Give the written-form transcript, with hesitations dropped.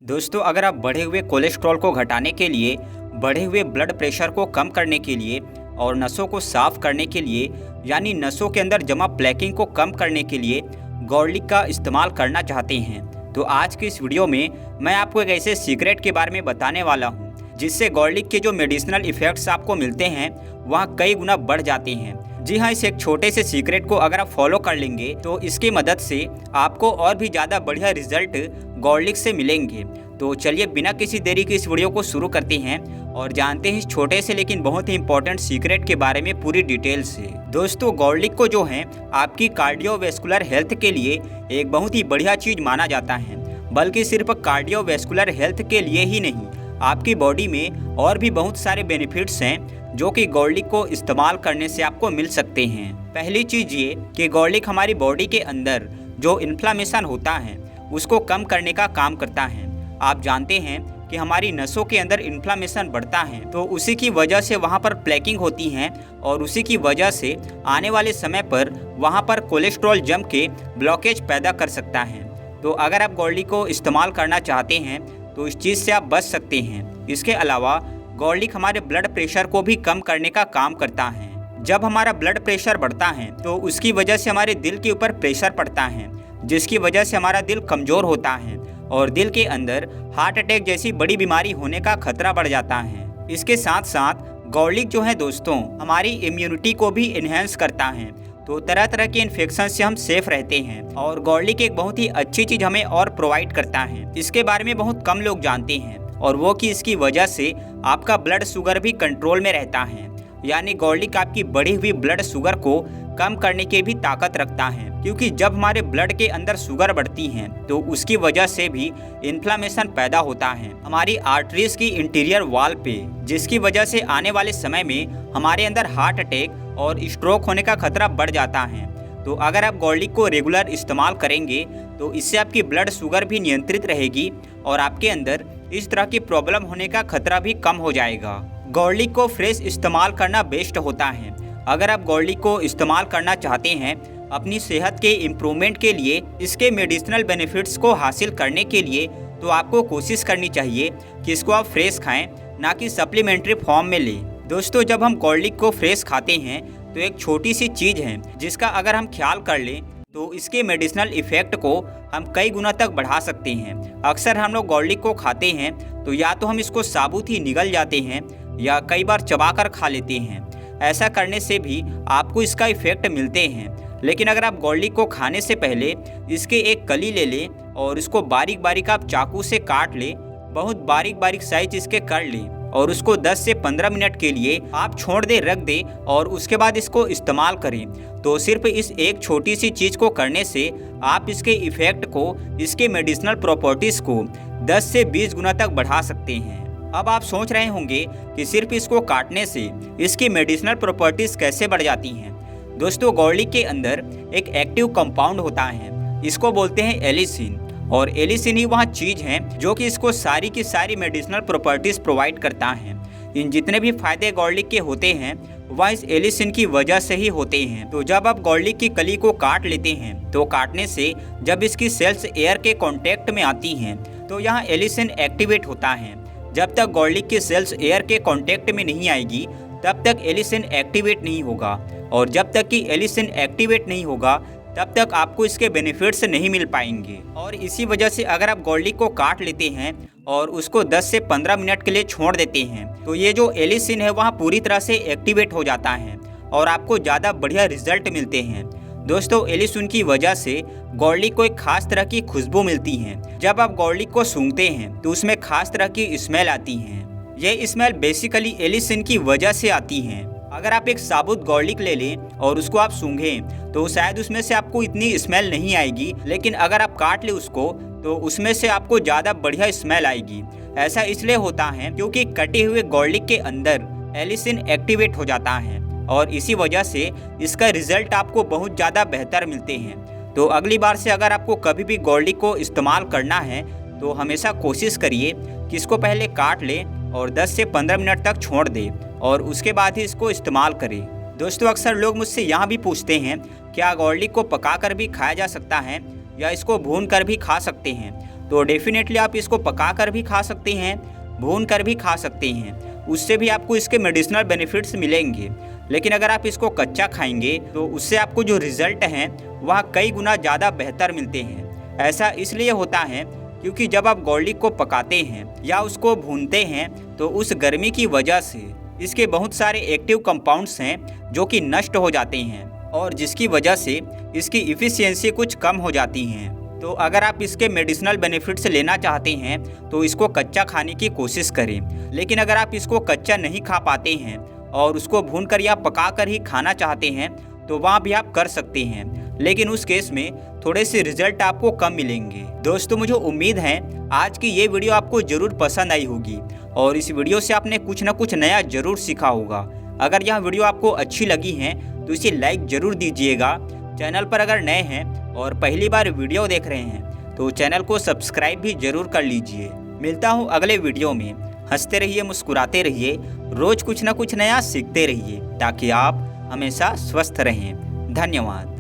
दोस्तों, अगर आप बढ़े हुए कोलेस्ट्रॉल को घटाने के लिए, बढ़े हुए ब्लड प्रेशर को कम करने के लिए और नसों को साफ करने के लिए, यानी नसों के अंदर जमा प्लेकिंग को कम करने के लिए गार्लिक का इस्तेमाल करना चाहते हैं, तो आज की इस वीडियो में मैं आपको एक ऐसे सीक्रेट के बारे में बताने वाला हूं, जिससे गार्लिक के जो मेडिसिनल इफ़ेक्ट्स आपको मिलते हैं वह कई गुना बढ़ जाते हैं। जी हाँ, इस एक छोटे से सीक्रेट को अगर आप फॉलो कर लेंगे तो इसकी मदद से आपको और भी ज़्यादा बढ़िया रिजल्ट गार्लिक से मिलेंगे। तो चलिए बिना किसी देरी के इस वीडियो को शुरू करते हैं और जानते हैं इस छोटे से लेकिन बहुत ही इंपॉर्टेंट सीक्रेट के बारे में पूरी डिटेल से। दोस्तों, गार्लिक को जो है आपकी कार्डियोवैस्कुलर हेल्थ के लिए एक बहुत ही बढ़िया चीज़ माना जाता है, बल्कि सिर्फ कार्डियोवैस्कुलर हेल्थ के लिए ही नहीं, आपकी बॉडी में और भी बहुत सारे बेनिफिट्स हैं जो कि गार्लिक को इस्तेमाल करने से आपको मिल सकते हैं। पहली चीज़ ये कि गार्लिक हमारी बॉडी के अंदर जो इन्फ्लामेशन होता है उसको कम करने का काम करता है। आप जानते हैं कि हमारी नसों के अंदर इन्फ्लामेशन बढ़ता है तो उसी की वजह से वहाँ पर प्लेकिंग होती है और उसी की वजह से आने वाले समय पर वहाँ पर कोलेस्ट्रॉल जम के ब्लॉकेज पैदा कर सकता है। तो अगर आप गार्लिक को इस्तेमाल करना चाहते हैं तो इस चीज़ से आप बच सकते हैं। इसके अलावा गार्लिक हमारे ब्लड प्रेशर को भी कम करने का काम करता है। जब हमारा ब्लड प्रेशर बढ़ता है तो उसकी वजह से हमारे दिल के ऊपर प्रेशर पड़ता है, जिसकी वजह से हमारा दिल कमज़ोर होता है और दिल के अंदर हार्ट अटैक जैसी बड़ी बीमारी होने का खतरा बढ़ जाता है। इसके साथ साथ गार्लिक जो है दोस्तों, हमारी इम्यूनिटी को भी इन्हेंस करता है, तो तरह तरह के इन्फेक्शन से हम सेफ रहते हैं। और गार्लिक एक बहुत ही अच्छी चीज़ हमें और प्रोवाइड करता है, इसके बारे में बहुत कम लोग जानते हैं, और वो कि इसकी वजह से आपका ब्लड शुगर भी कंट्रोल में रहता है। यानी गार्लिक आपकी बढ़ी हुई ब्लड शुगर को कम करने की भी ताकत रखता है, क्योंकि जब हमारे ब्लड के अंदर शुगर बढ़ती है तो उसकी वजह से भी इन्फ्लामेशन पैदा होता है हमारी आर्टरीज की इंटीरियर वॉल पे, जिसकी वजह से आने वाले समय में हमारे अंदर हार्ट अटैक और स्ट्रोक होने का खतरा बढ़ जाता है। तो अगर आप गार्लिक को रेगुलर इस्तेमाल करेंगे तो इससे आपकी ब्लड शुगर भी नियंत्रित रहेगी और आपके अंदर इस तरह की प्रॉब्लम होने का खतरा भी कम हो जाएगा। गार्लिक को फ्रेश इस्तेमाल करना बेस्ट होता है। अगर आप गार्लिक को इस्तेमाल करना चाहते हैं अपनी सेहत के इम्प्रूवमेंट के लिए, इसके मेडिसिनल बेनिफिट्स को हासिल करने के लिए, तो आपको कोशिश करनी चाहिए कि इसको आप फ्रेश खाएं, ना कि सप्लीमेंट्री फॉर्म में लें। दोस्तों, जब हम गार्लिक को फ्रेश खाते हैं तो एक छोटी सी चीज़ है जिसका अगर हम ख्याल कर लें तो इसके मेडिसिनल इफ़ेक्ट को हम कई गुना तक बढ़ा सकते हैं। अक्सर हम लोग गार्लिक को खाते हैं तो या तो हम इसको साबुत ही निगल जाते हैं या कई बार चबाकर खा लेते हैं। ऐसा करने से भी आपको इसका इफ़ेक्ट मिलते हैं, लेकिन अगर आप गार्लिक को खाने से पहले इसके एक कली ले लें और इसको बारीक बारीक आप चाकू से काट लें, बहुत बारीक बारीक साइज इसके कर लें और उसको 10 से 15 मिनट के लिए आप छोड़ दें, रख दें और उसके बाद इसको इस्तेमाल करें। तो सिर्फ इस एक छोटी सी चीज़ को करने से आप इसके इफ़ेक्ट को, इसके मेडिसिनल प्रॉपर्टीज़ को 10 से 20 गुना तक बढ़ा सकते हैं। अब आप सोच रहे होंगे कि सिर्फ इसको काटने से इसकी मेडिसिनल प्रॉपर्टीज़ कैसे बढ़ जाती हैं। दोस्तों, गार्लिक के अंदर एक एक्टिव कंपाउंड होता है, इसको बोलते हैं एलिसिन, और एलिसिन ही वह चीज़ है जो कि इसको सारी की सारी मेडिसिनल प्रॉपर्टीज़ प्रोवाइड करता है। इन जितने भी फायदे गार्लिक के होते हैं वह इस एलिसिन की वजह से ही होते हैं। तो जब आप गार्लिक की कली को काट लेते हैं तो काटने से जब इसकी सेल्स एयर के कांटेक्ट में आती हैं तो यहाँ एलिसिन एक्टिवेट होता है। जब तक गार्लिक की सेल्स एयर के कांटेक्ट में नहीं आएगी तब तक एलिसिन एक्टिवेट नहीं होगा, और जब तक कि एलिसिन एक्टिवेट नहीं होगा तब तक आपको इसके बेनिफिट्स नहीं मिल पाएंगे। और इसी वजह से अगर आप गार्लिक को काट लेते हैं और उसको 10 से 15 मिनट के लिए छोड़ देते हैं तो ये जो एलिसिन है वह पूरी तरह से एक्टिवेट हो जाता है और आपको ज़्यादा बढ़िया रिजल्ट मिलते हैं। दोस्तों, एलिसिन की वजह से गार्लिक को एक खास तरह की खुशबू मिलती है। जब आप गार्लिक को सूंघते हैं तो उसमें खास तरह की स्मेल आती है। ये स्मेल बेसिकली एलिसिन की वजह से आती है। अगर आप एक साबुत गार्लिक ले लें और उसको आप सूंघें तो शायद उसमें से आपको इतनी स्मेल नहीं आएगी, लेकिन अगर आप काट लें उसको तो उसमें से आपको ज़्यादा बढ़िया स्मेल आएगी। ऐसा इसलिए होता है क्योंकि कटे हुए गार्लिक के अंदर एलिसिन एक्टिवेट हो जाता है और इसी वजह से इसका रिजल्ट आपको बहुत ज़्यादा बेहतर मिलते हैं। तो अगली बार से अगर आपको कभी भी गार्लिक को इस्तेमाल करना है तो हमेशा कोशिश करिए कि इसको पहले काट लें और 10 से 15 मिनट तक छोड़ दें और उसके बाद ही इसको इस्तेमाल करें। दोस्तों, अक्सर लोग मुझसे यहाँ भी पूछते हैं क्या गार्लिक को पकाकर भी खाया जा सकता है या इसको भून कर भी खा सकते हैं। तो डेफिनेटली आप इसको पका कर भी खा सकते हैं, भून कर भी खा सकते हैं, उससे भी आपको इसके मेडिसिनल बेनिफिट्स मिलेंगे। लेकिन अगर आप इसको कच्चा खाएंगे तो उससे आपको जो रिजल्ट हैं वह कई गुना ज़्यादा बेहतर मिलते हैं। ऐसा इसलिए होता है क्योंकि जब आप गार्लिक को पकाते हैं या उसको भूनते हैं तो उस गर्मी की वजह से इसके बहुत सारे एक्टिव कंपाउंड्स हैं जो कि नष्ट हो जाते हैं और जिसकी वजह से इसकी इफ़िशियंसी कुछ कम हो जाती हैं। तो अगर आप इसके मेडिसिनल बेनिफिट्स लेना चाहते हैं तो इसको कच्चा खाने की कोशिश करें। लेकिन अगर आप इसको कच्चा नहीं खा पाते हैं और उसको भून कर या पका कर ही खाना चाहते हैं तो वहाँ भी आप कर सकते हैं, लेकिन उस केस में थोड़े से रिजल्ट आपको कम मिलेंगे। दोस्तों, मुझे उम्मीद है आज की ये वीडियो आपको ज़रूर पसंद आई होगी और इस वीडियो से आपने कुछ ना कुछ नया ज़रूर सीखा होगा। अगर यह वीडियो आपको अच्छी लगी है तो इसे लाइक ज़रूर दीजिएगा। चैनल पर अगर नए हैं और पहली बार वीडियो देख रहे हैं तो चैनल को सब्सक्राइब भी ज़रूर कर लीजिए। मिलता हूँ अगले वीडियो में। हंसते रहिए, मुस्कुराते रहिए, रोज़ कुछ ना कुछ नया सीखते रहिए ताकि आप हमेशा स्वस्थ रहें। धन्यवाद।